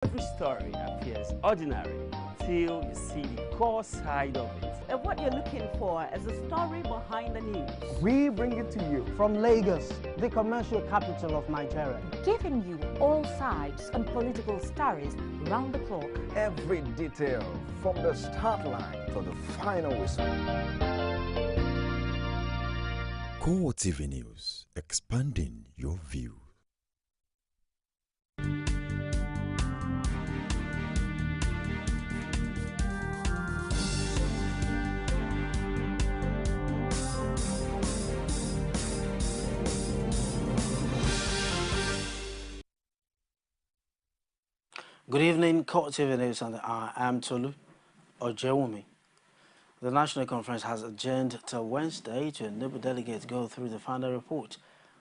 Every story appears ordinary till you see the core side of it. And what you're looking for is the story behind the news. We bring it to you from Lagos, the commercial capital of Nigeria. Giving you all sides and political stories round the clock. Every detail from the start line to the final whistle. CoreTV News, expanding your view. Good evening, CoreTV News, and I am Tolu Ojewumi. The National Conference has adjourned till Wednesday to enable delegates go through the final report.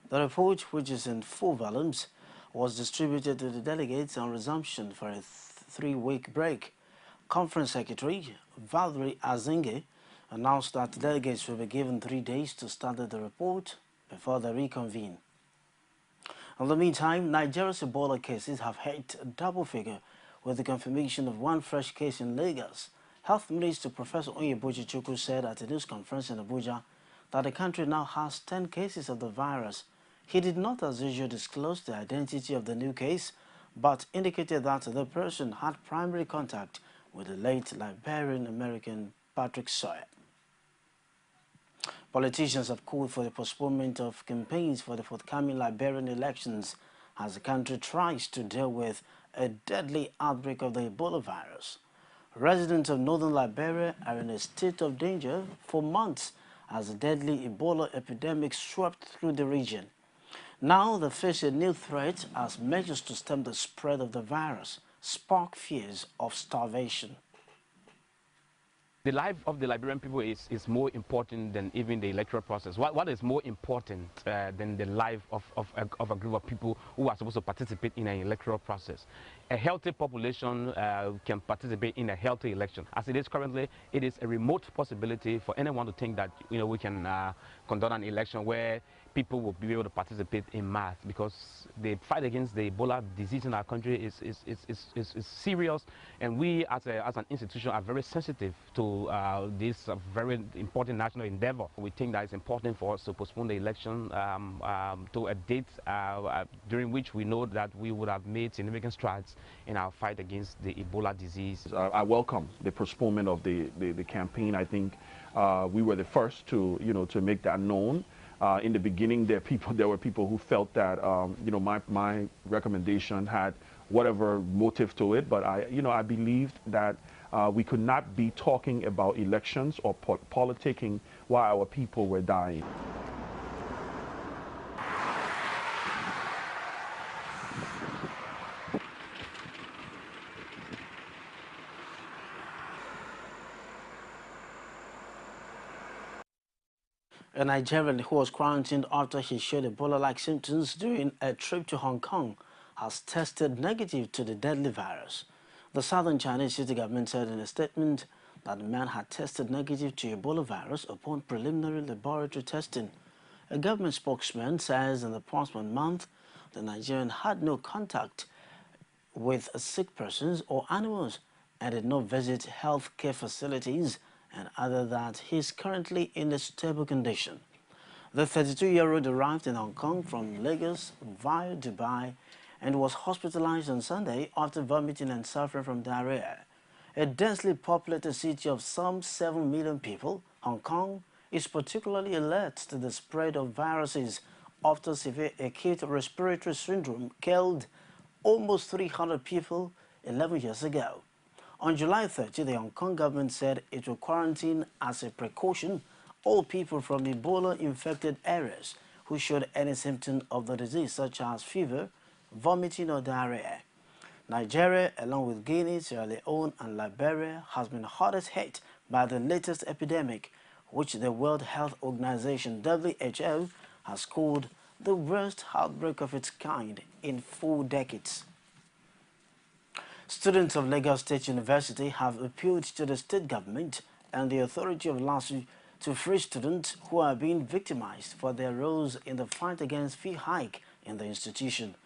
The report, which is in 4 volumes, was distributed to the delegates on resumption for a 3-week break. Conference Secretary Valerie Azinge announced that delegates will be given 3 days to study the report before they reconvene. In the meantime, Nigeria's Ebola cases have hit a double figure with the confirmation of 1 fresh case in Lagos. Health Minister Professor Oyeboji Chukwu said at a news conference in Abuja that the country now has 10 cases of the virus. He did not, as usual, disclose the identity of the new case, but indicated that the person had primary contact with the late Liberian-American Patrick Sawyer. Politicians have called for the postponement of campaigns for the forthcoming Liberian elections as the country tries to deal with a deadly outbreak of the Ebola virus. Residents of northern Liberia are in a state of danger for months as the deadly Ebola epidemic swept through the region. Now they face a new threat as measures to stem the spread of the virus spark fears of starvation. The life of the Liberian people is more important than even the electoral process. What is more important than the life of a group of people who are supposed to participate in an electoral process? A healthy population can participate in a healthy election. As it is currently, it is a remote possibility for anyone to think that we can conduct an election where people will be able to participate in mass, because the fight against the Ebola disease in our country is serious, and we as an institution are very sensitive to this very important national endeavor. We think that it's important for us to postpone the election to a date during which we know that we would have made significant strides in our fight against the Ebola disease. I welcome the postponement of the campaign. I think we were the first to to make that known. In the beginning, there were people who felt that my recommendation had whatever motive to it, but I believed that we could not be talking about elections or politicking while our people were dying. A Nigerian who was quarantined after he showed Ebola-like symptoms during a trip to Hong Kong has tested negative to the deadly virus. The southern Chinese city government said in a statement that the man had tested negative to Ebola virus upon preliminary laboratory testing. A government spokesman says in the past 1 month, the Nigerian had no contact with sick persons or animals and did not visit health care facilities, and added that he is currently in a stable condition. The 32-year-old arrived in Hong Kong from Lagos via Dubai and was hospitalized on Sunday after vomiting and suffering from diarrhea. A densely populated city of some 7 million people, Hong Kong is particularly alert to the spread of viruses after severe acute respiratory syndrome killed almost 300 people 11 years ago. On July 30, the Hong Kong government said it will quarantine as a precaution all people from Ebola-infected areas who showed any symptom of the disease, such as fever, vomiting or diarrhea. Nigeria, along with Guinea, Sierra Leone and Liberia, has been hardest hit by the latest epidemic, which the World Health Organization (WHO) has called the worst outbreak of its kind in 4 decades. Students of Lagos State University have appealed to the state government and the authority of LASU to free students who are being victimized for their roles in the fight against fee hike in the institution.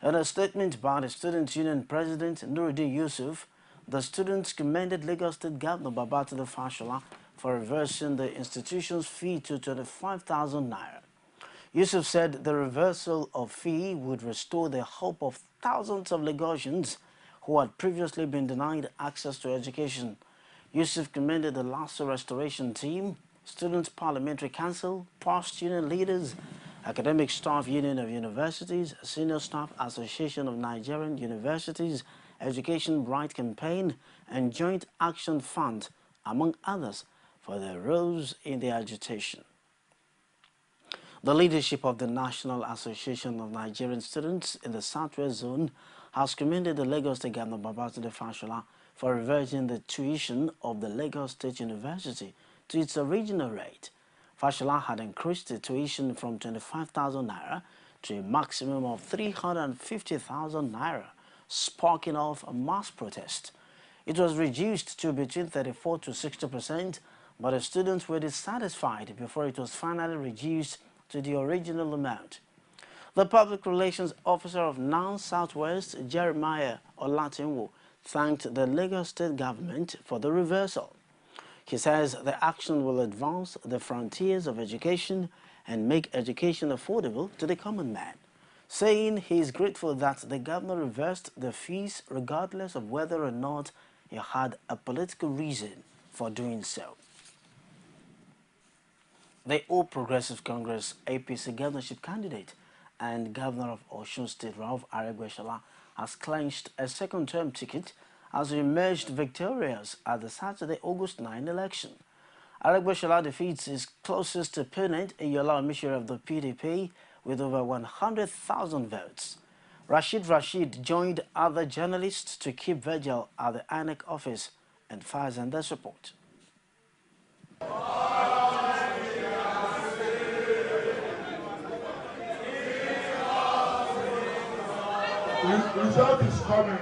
In a statement by the Students' Union President Nuruddin Yusuf, the students commended Lagos State Governor Babátúndé Fáṣọlá for reversing the institution's fee to 25,000 naira. Yusuf said the reversal of fee would restore the hope of thousands of Lagosians who had previously been denied access to education. Yusuf commended the LASSO restoration team, Students' Parliamentary Council, post-union leaders, Academic Staff Union of Universities, Senior Staff Association of Nigerian Universities, Education Right Campaign, and Joint Action Fund, among others, for their roles in the agitation. The leadership of the National Association of Nigerian Students in the Southwest Zone has commended the Lagos State Governor Babátúndé Fáṣọlá for reverting the tuition of the Lagos State University to its original rate. Fáṣọlá had increased the tuition from 25,000 naira to a maximum of 350,000 naira, sparking off a mass protest. It was reduced to between 34 to 60%, but the students were dissatisfied before it was finally reduced to the original amount. The Public Relations Officer of NAN Southwest, Jeremiah Olatinwo, thanked the Lagos State government for the reversal. He says the action will advance the frontiers of education and make education affordable to the common man, saying he is grateful that the governor reversed the fees regardless of whether or not he had a political reason for doing so. The All Progressive Congress APC governorship candidate and Governor of Osun State, Ralph Aregbesola, has clinched a second-term ticket as he emerged victorious at the Saturday, August 9 election. Aregbesola defeats his closest opponent, Iyola Omishire of the PDP, with over 100,000 votes. Rashid joined other journalists to keep vigil at the INEC office and fires in this report. Result is coming.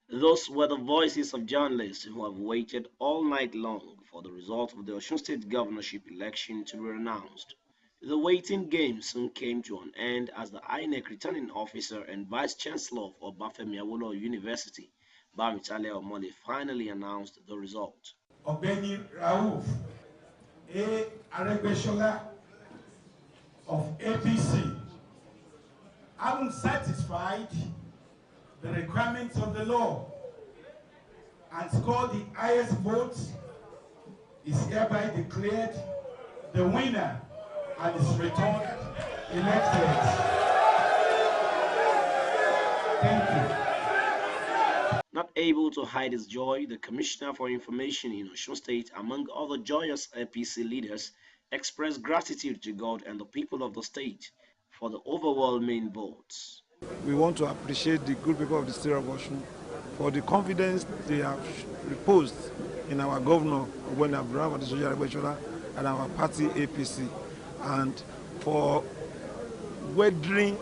Those were the voices of journalists who have waited all night long for the result of the Osun State governorship election to be announced. The waiting game soon came to an end as the INEC returning officer and Vice Chancellor of Obafemi Awolowo University, Bamitale Omole, finally announced the result. Obeni Rauf A. Aregbesola of APC, having satisfied the requirements of the law and scored the highest votes, is hereby declared the winner and is returned elected. Thank you. Not able to hide his joy, the Commissioner for Information in Osun State, among other joyous APC leaders, expressed gratitude to God and the people of the state for the overwhelming votes. We want to appreciate the good people of the state of Osun for the confidence they have reposed in our governor, when and our party APC, and for weathering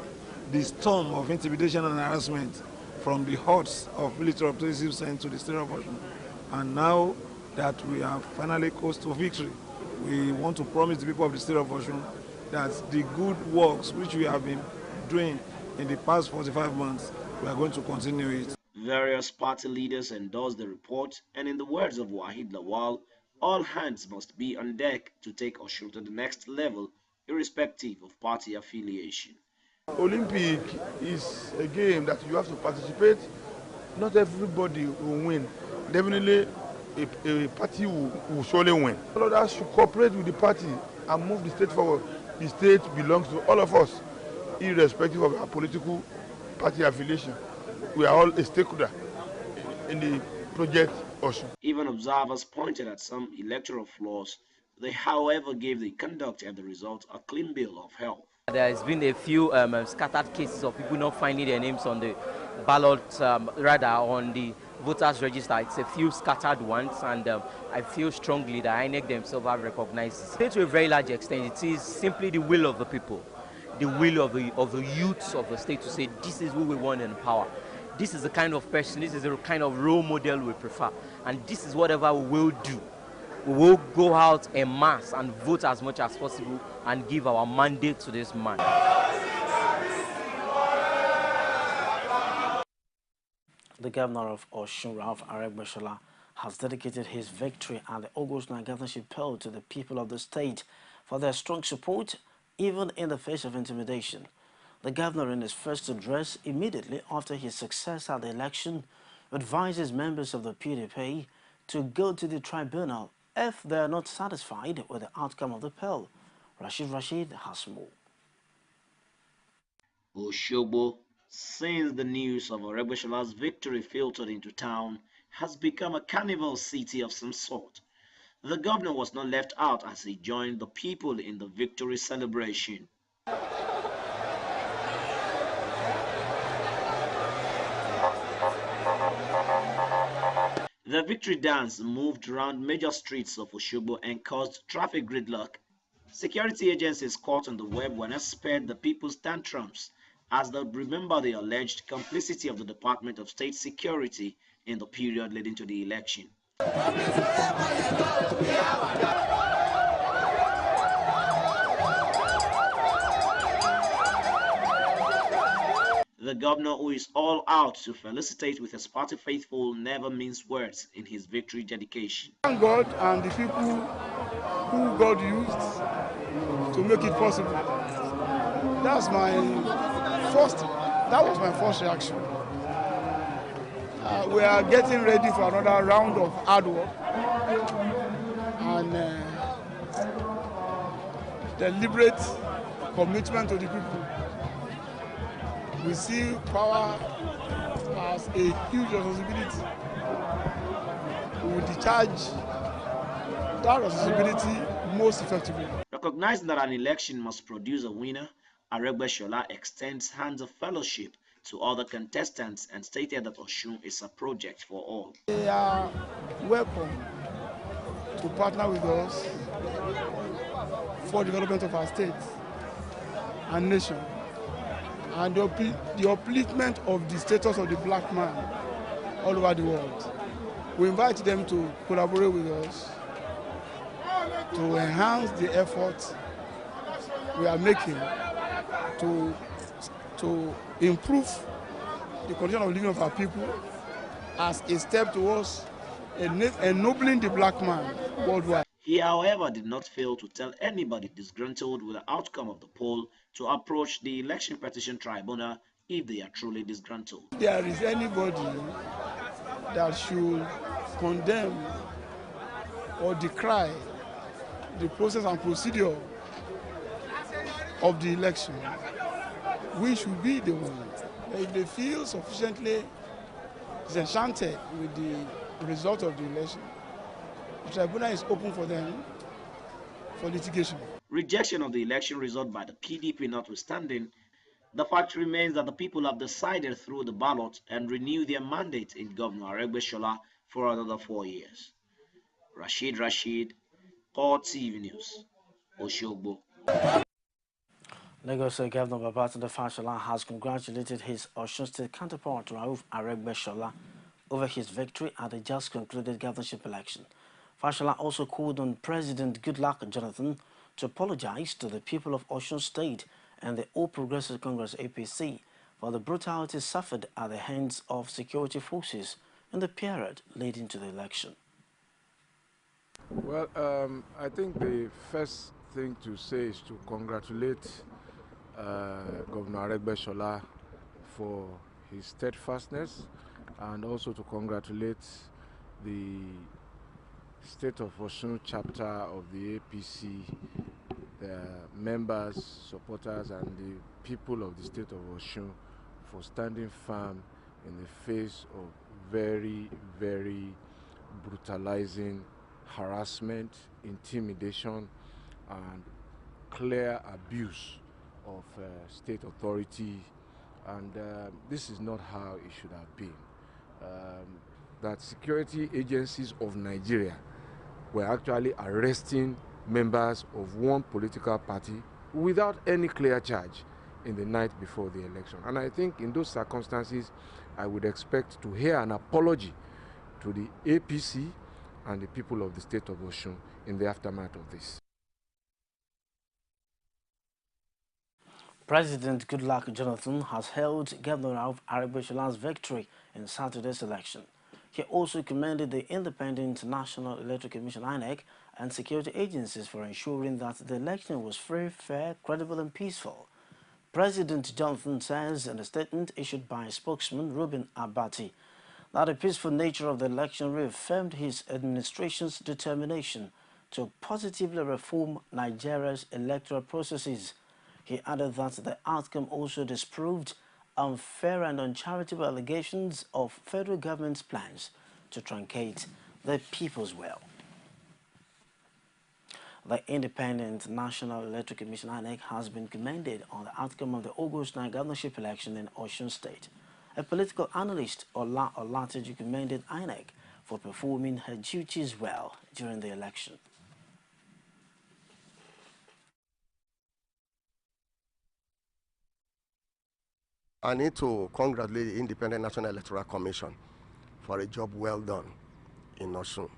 the storm of intimidation and harassment from the hordes of military operatives sent to the state of Osun. And now that we are finally close to victory, we want to promise the people of the state of Osun that the good works which we have been doing in the past 45 months, we are going to continue it. Various party leaders endorsed the report, and in the words of Wahid Lawal, all hands must be on deck to take Osun to the next level, irrespective of party affiliation. Olympic is a game that you have to participate. Not everybody will win. Definitely, a party will surely win. All of us should cooperate with the party and move the state forward. The state belongs to all of us, irrespective of our political party affiliation. We are all a stakeholder in the project Osun. Even observers pointed at some electoral flaws. They, however, gave the conduct and the result a clean bill of health. There has been a few scattered cases of people not finding their names on the ballot, rather on the voters register. It's a few scattered ones, and I feel strongly that INEC themselves have recognized it. To a very large extent, it is simply the will of the people, the will of the youths of the state to say, this is who we want in power. This is the kind of person, this is the kind of role model we prefer, and this is whatever we will do. We will go out en masse and vote as much as possible and give our mandate to this man. The governor of Osun, Ralph Aregbesola, has dedicated his victory at the August 9 governorship poll to the people of the state for their strong support, even in the face of intimidation. The governor, in his first address immediately after his success at the election, advises members of the PDP to go to the tribunal if they are not satisfied with the outcome of the poll. Rashid has more. Oshogbo, since the news of Oregbeshola's victory filtered into town, has become a carnival city of some sort. The governor was not left out as he joined the people in the victory celebration. The victory dance moved around major streets of Oshogbo and caused traffic gridlock. Security agencies caught on the web when spared the people's tantrums as they remember the alleged complicity of the Department of State Security in the period leading to the election. The governor, who is all out to felicitate with his party faithful, never minced words in his victory dedication. Thank God and the people who God used to make it possible. That was my first reaction. We are getting ready for another round of hard work and deliberate commitment to the people. We see power as a huge responsibility. We will discharge that responsibility most effectively. Recognizing that an election must produce a winner, Aregbesola extends hands of fellowship to other contestants and stated that Osun is a project for all. They are welcome to partner with us for development of our state and nation, and the upliftment of the status of the black man all over the world. We invite them to collaborate with us to enhance the effort we are making to improve the condition of living of our people as a step towards ennobling the black man worldwide. He, however, did not fail to tell anybody disgruntled with the outcome of the poll to approach the Election Petition Tribunal if they are truly disgruntled. If there is anybody that should condemn or decry the process and procedure of the election, we should be the ones. If they feel sufficiently disenchanted with the result of the election, the tribunal is open for them for litigation. Rejection of the election result by the PDP notwithstanding, the fact remains that the people have decided through the ballot and renew their mandate in Governor Aregbesola for another 4 years. Rashid, CoreTV News, Oshogbo. Lagos State Governor Babátúndé Fáṣọlá has congratulated his Osun State counterpart Rauf Aregbesola over his victory at the just concluded governorship election. Fáṣọlá also called on President Goodluck Jonathan to apologize to the people of Osun State and the All Progressive Congress APC for the brutality suffered at the hands of security forces in the period leading to the election. Well, I think the first thing to say is to congratulate Governor Aregbesola for his steadfastness, and also to congratulate the State of Osun chapter of the APC, the members, supporters, and the people of the State of Osun for standing firm in the face of very, very brutalizing harassment, intimidation, and clear abuse of state authority. And this is not how it should have been. That security agencies of Nigeria were actually arresting members of one political party without any clear charge in the night before the election. And I think in those circumstances, I would expect to hear an apology to the APC and the people of the State of Osun in the aftermath of this. President Goodluck Jonathan has hailed Governor of Arabeshala's victory in Saturday's election. He also commended the Independent National Electoral Commission (INEC) and security agencies for ensuring that the election was free, fair, credible and peaceful. President Jonathan says in a statement issued by spokesman Reuben Abati that the peaceful nature of the election reaffirmed his administration's determination to positively reform Nigeria's electoral processes. He added that the outcome also disproved unfair and uncharitable allegations of federal government's plans to truncate the people's will. The Independent National Electoral Commission (INEC) has been commended on the outcome of the August 9 governorship election in Osun State. A political analyst, Ola Olateju, commended INEC for performing her duties well during the election. I need to congratulate the Independent National Electoral Commission for a job well done in Osun.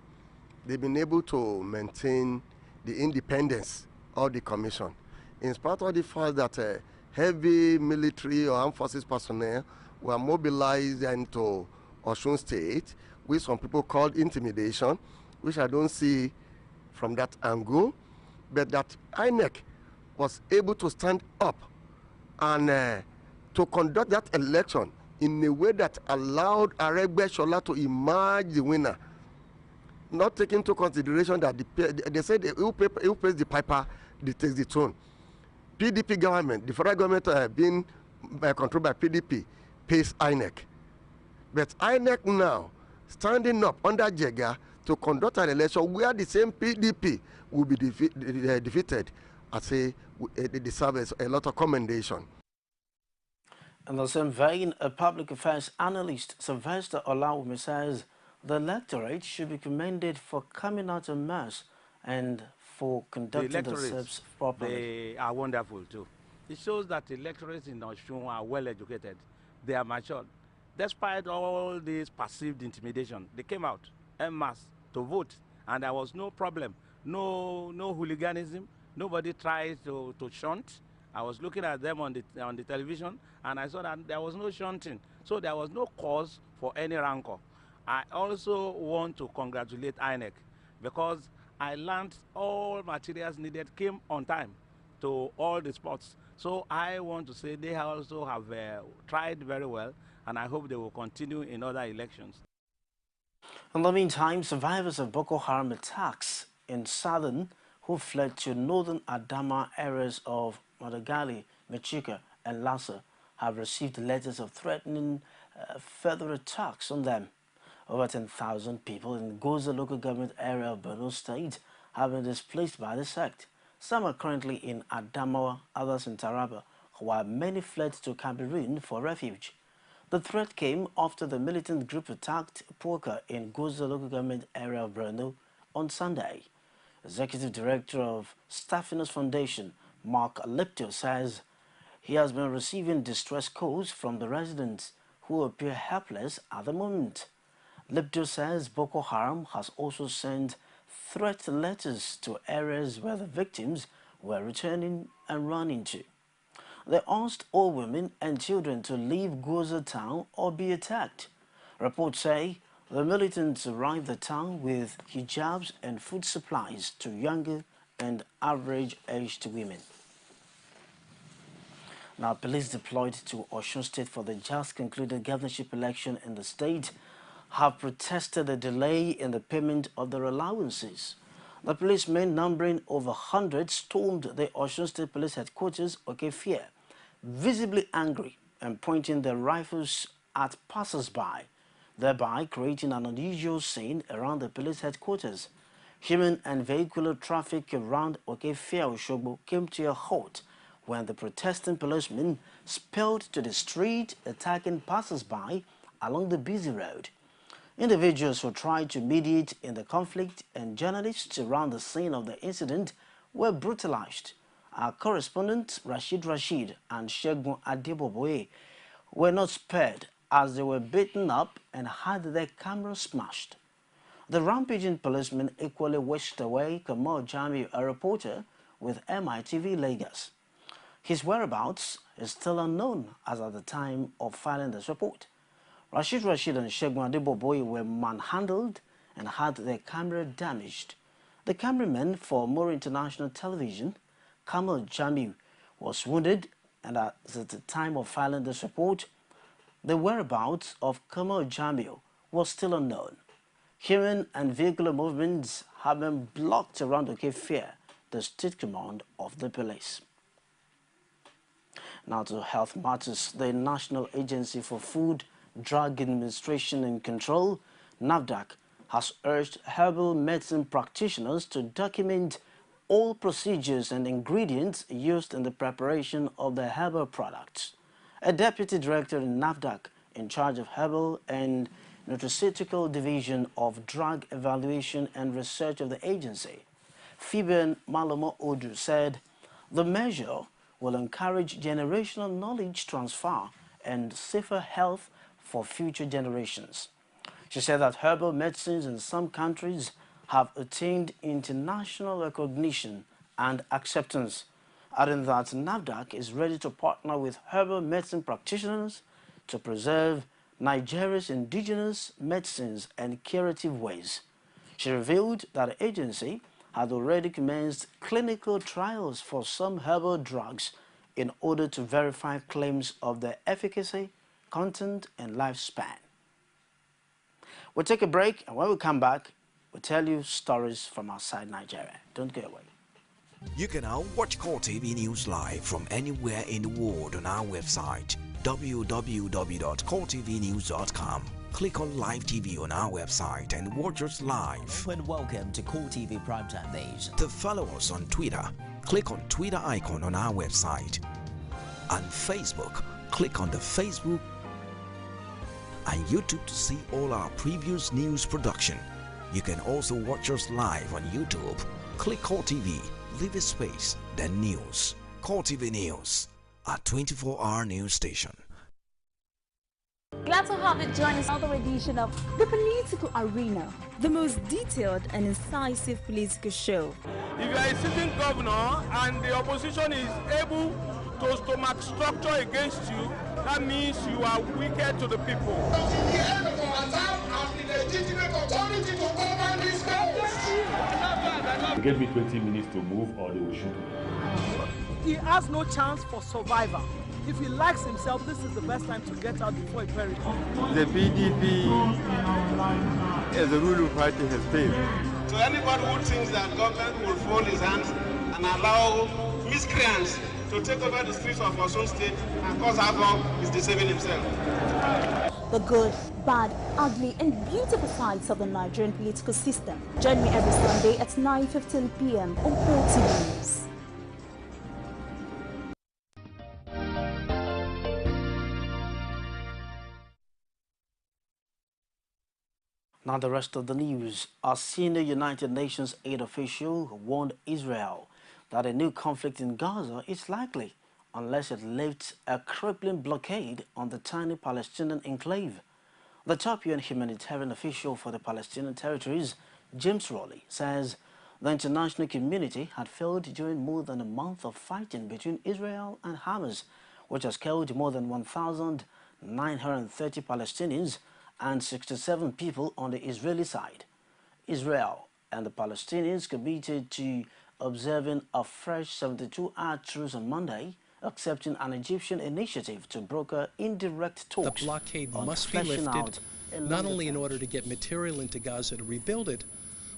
They've been able to maintain the independence of the commission, in spite of the fact that heavy military or armed forces personnel were mobilized into Osun State, which some people called intimidation, which I don't see from that angle, but that INEC was able to stand up and to conduct that election in a way that allowed Aregbesola to emerge the winner, not taking into consideration that they said who pays the piper, they takes the tune. PDP government, the federal government being controlled by PDP, pays INEC. But INEC now standing up under Jega to conduct an election where the same PDP will be defeated, I say they deserve a lot of commendation. In the same vein, a public affairs analyst, Sylvester Olawumi, says the electorate should be commended for coming out en masse and for conducting themselves properly. They are wonderful too. It shows that the electorates in Osun are well educated. They are matured. Despite all this perceived intimidation, they came out en masse to vote, and there was no problem, no hooliganism. Nobody tried to shunt. I was looking at them on the television, and I saw that there was no shunting, so there was no cause for any rancor. I also want to congratulate INEC because I learned all materials needed came on time to all the spots. So I want to say they also have tried very well, and I hope they will continue in other elections. In the meantime, survivors of Boko Haram attacks in southern who fled to northern Adama areas of Madagali, Mechika, and Lassa have received letters of threatening further attacks on them. Over 10,000 people in Goza local government area of Borno State have been displaced by the sect. Some are currently in Adamawa, others in Taraba, while many fled to Cameroon for refuge. The threat came after the militant group attacked Poka in Goza local government area of Borno on Sunday. Executive Director of Stephanos Foundation, Mark Lipto, says he has been receiving distress calls from the residents who appear helpless at the moment. Lipto says Boko Haram has also sent threat letters to areas where the victims were returning and running to. They asked all women and children to leave Goza town or be attacked. Reports say the militants arrived the town with hijabs and food supplies to younger and average-aged women. Now, police deployed to Osun State for the just concluded governorship election in the state have protested the delay in the payment of their allowances. The policemen, numbering over 100, stormed the Osun State Police Headquarters, Okefia, visibly angry and pointing their rifles at passers-by, thereby creating an unusual scene around the police headquarters. Human and vehicular traffic around Okefia Oshogbo came to a halt when the protesting policemen spilled to the street, attacking passers-by along the busy road. Individuals who tried to mediate in the conflict and journalists around the scene of the incident were brutalized. Our correspondents Rashid and Shegun Adeboboye were not spared as they were beaten up and had their cameras smashed. The rampaging policemen equally whisked away Kamal Jamiu, a reporter with MITV Lagos. His whereabouts is still unknown as at the time of filing this report. Rashid and Shegun Adeboboye were manhandled and had their camera damaged. The cameraman for More International Television, Kamal Jamiu, was wounded, and at the time of filing this report, the whereabouts of Kamal Jamiu was still unknown. Human and vehicular movements have been blocked around Okefia, the state command of the police. Now to health matters. The National Agency for Food, Drug Administration and Control, NAFDAC, has urged herbal medicine practitioners to document all procedures and ingredients used in the preparation of the herbal products. A deputy director in NAFDAC in charge of herbal and nutraceutical division of drug evaluation and research of the agency, Fiben Malomo Odu, said the measure will encourage generational knowledge transfer and safer health for future generations. She said that herbal medicines in some countries have attained international recognition and acceptance, adding that NAFDAC is ready to partner with herbal medicine practitioners to preserve Nigeria's indigenous medicines and curative ways. She revealed that the agency had already commenced clinical trials for some herbal drugs in order to verify claims of their efficacy, content, and lifespan. We'll take a break, and when we come back, we'll tell you stories from outside Nigeria. Don't go away. You can now watch CoreTV News live from anywhere in the world on our website, www.coretvnews.com. Click on Live TV on our website and watch us live. And welcome to CoreTV Primetime Days. To follow us on Twitter, click on Twitter icon on our website. On Facebook, click on the Facebook and YouTube to see all our previous news production. You can also watch us live on YouTube. Click CoreTV, leave a space, then News. CoreTV News, our 24-hour news station. Glad to have you join us on another edition of The Political Arena, the most detailed and incisive political show. If you are a sitting governor and the opposition is able to stomach structure against you, that means you are wicked to the people. Give me 20 minutes to move or they will shoot me. He has no chance for survival. If he likes himself, this is the best time to get out before he perishes. The PDP as a ruling party has failed. So anybody who thinks that government will fold his hands and allow miscreants to take over the streets of our own state and cause havoc is deceiving himself. The good, bad, ugly, and beautiful sides of the Nigerian political system. Join me every Sunday at 9:15 p.m. on CoreTV News. Now the rest of the news. A senior United Nations aid official warned Israel that a new conflict in Gaza is likely unless it lifts a crippling blockade on the tiny Palestinian enclave. The top UN humanitarian official for the Palestinian territories, James Rowley, says the international community had failed during more than a month of fighting between Israel and Hamas, which has killed more than 1,930 Palestinians and 67 people on the Israeli side. Israel and the Palestinians committed to observing a fresh 72-hour truce on Monday, accepting an Egyptian initiative to broker indirect talks. The blockade must be lifted, not only in order to get material into Gaza to rebuild it,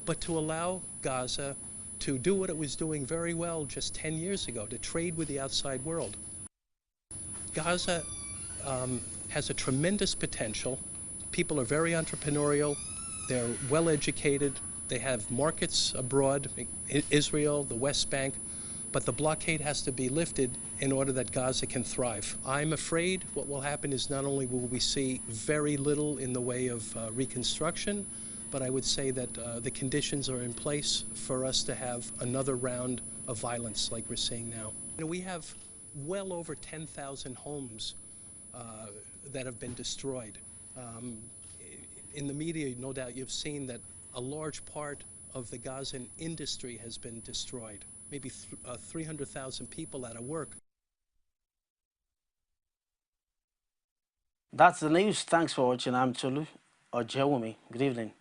but to allow Gaza to do what it was doing very well just 10 years ago, to trade with the outside world. Gaza has a tremendous potential. People are very entrepreneurial, they're well educated, they have markets abroad, Israel, the West Bank, but the blockade has to be lifted in order that Gaza can thrive. I'm afraid what will happen is not only will we see very little in the way of reconstruction, but I would say that the conditions are in place for us to have another round of violence like we're seeing now. You know, we have well over 10,000 homes that have been destroyed. In the media, no doubt you've seen that a large part of the Gazan industry has been destroyed. Maybe 300,000 people out of work. That's the news. Thanks for watching. I'm Tolu Ojewumi. Good evening.